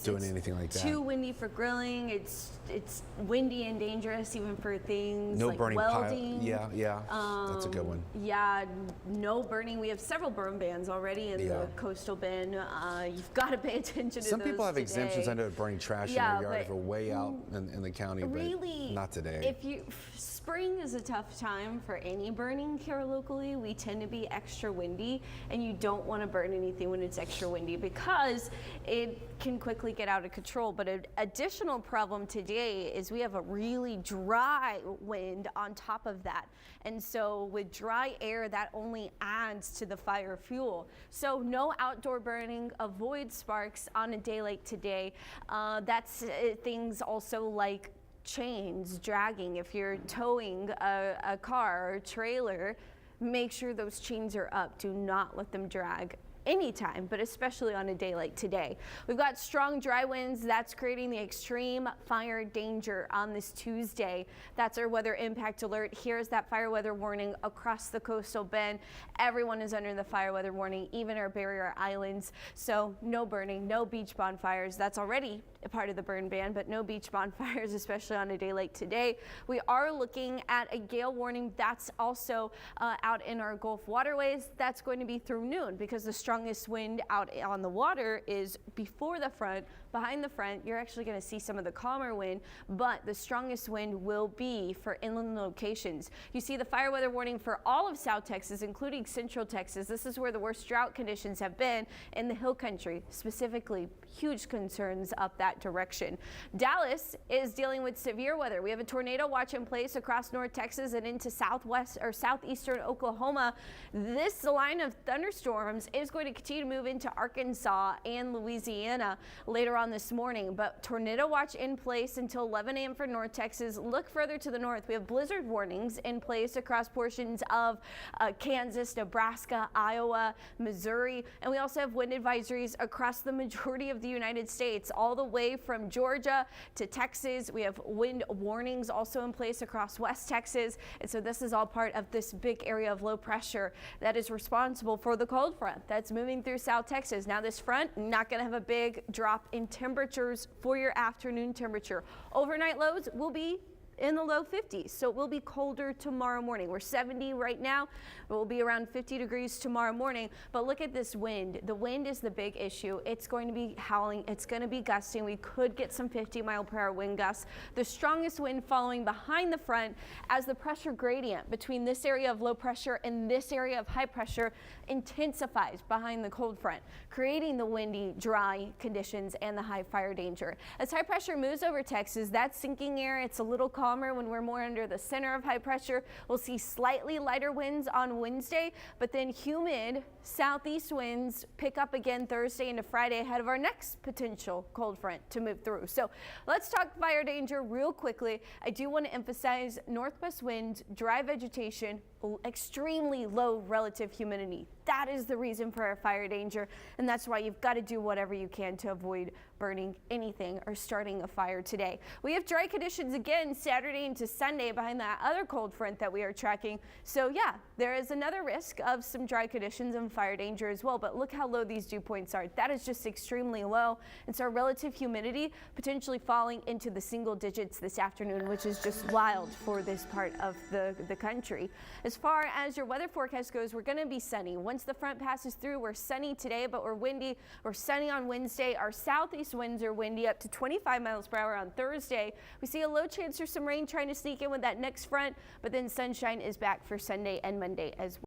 doing anything like that. Too windy for grilling. It's windy and dangerous even for things No like burning welding. pile. Yeah, that's a good one. Yeah, no burning. We have several burn bans already in the coastal bin. You've got to pay attention to Some those people have today. exemptions under burning trash in their yard if they're way out in the county, really, but not today. Spring is a tough time for any burning here locally. We tend to be extra windy, and you don't want to burn anything when it's extra windy because it can quickly get out of control. But an additional problem today is we have a really dry wind on top of that. And so with dry air, that only adds to the fire fuel. So no outdoor burning, avoid sparks on a day like today. That's things also like chains dragging. If you're towing a car or a trailer, make sure those chains are up. Do not let them drag anytime, but especially on a day like today. We've got strong dry winds that's creating the extreme fire danger on this Tuesday. That's our weather impact alert. Here's that fire weather warning across the coastal bend. Everyone is under the fire weather warning, even our barrier islands. So no burning, no beach bonfires. That's already a part of the burn ban, but no beach bonfires, especially on a day like today. We are looking at a gale warning that's also out in our Gulf waterways. That's going to be through noon because the strongest wind out on the water is before the front. Behind the front, you're actually going to see some of the calmer wind, but the strongest wind will be for inland locations. You see the fire weather warning for all of South Texas, including Central Texas. This is where the worst drought conditions have been in the hill country, specifically huge concerns up that direction. Dallas is dealing with severe weather. We have a tornado watch in place across North Texas and into southwest or southeastern Oklahoma. This line of thunderstorms is going to continue to move into Arkansas and Louisiana later on this morning, but tornado watch in place until 11 a.m. for North Texas. Look further to the north. We have blizzard warnings in place across portions of Kansas, Nebraska, Iowa, Missouri, and we also have wind advisories across the majority of the United States, all the way from Georgia to Texas. We have wind warnings also in place across West Texas, and so this is all part of this big area of low pressure that is responsible for the cold front that's moving through South Texas. Now this front not going to have a big drop in temperatures for your afternoon temperature. Overnight lows will be in the low 50s, so it will be colder tomorrow morning. We're 70 right now. It will be around 50 degrees tomorrow morning, but look at this wind. The wind is the big issue. It's going to be howling. It's going to be gusting. We could get some 50-mile-per-hour wind gusts. The strongest wind following behind the front as the pressure gradient between this area of low pressure and this area of high pressure intensifies behind the cold front, creating the windy, dry conditions and the high fire danger. As high pressure moves over Texas, that sinking air, it's a little calmer when we're more under the center of high pressure. We'll see slightly lighter winds on Wednesday, but then humid southeast winds pick up again Thursday into Friday ahead of our next potential cold front to move through. So let's talk fire danger real quickly. I do want to emphasize northwest winds, dry vegetation, extremely low relative humidity. That is the reason for our fire danger, and that's why you've got to do whatever you can to avoid burning anything or starting a fire today. We have dry conditions again Saturday into Sunday behind that other cold front that we are tracking. So yeah, there is another risk of some dry conditions and fire danger as well, but look how low these dew points are. That is just extremely low, and so our relative humidity potentially falling into the single digits this afternoon, which is just wild for this part of the country. As far as your weather forecast goes, we're going to be sunny. Once the front passes through, we're sunny today, but we're windy. We're sunny on Wednesday. Our southeast winds are windy up to 25 miles per hour on Thursday. We see a low chance for some rain trying to sneak in with that next front, but then sunshine is back for Sunday and Monday as well.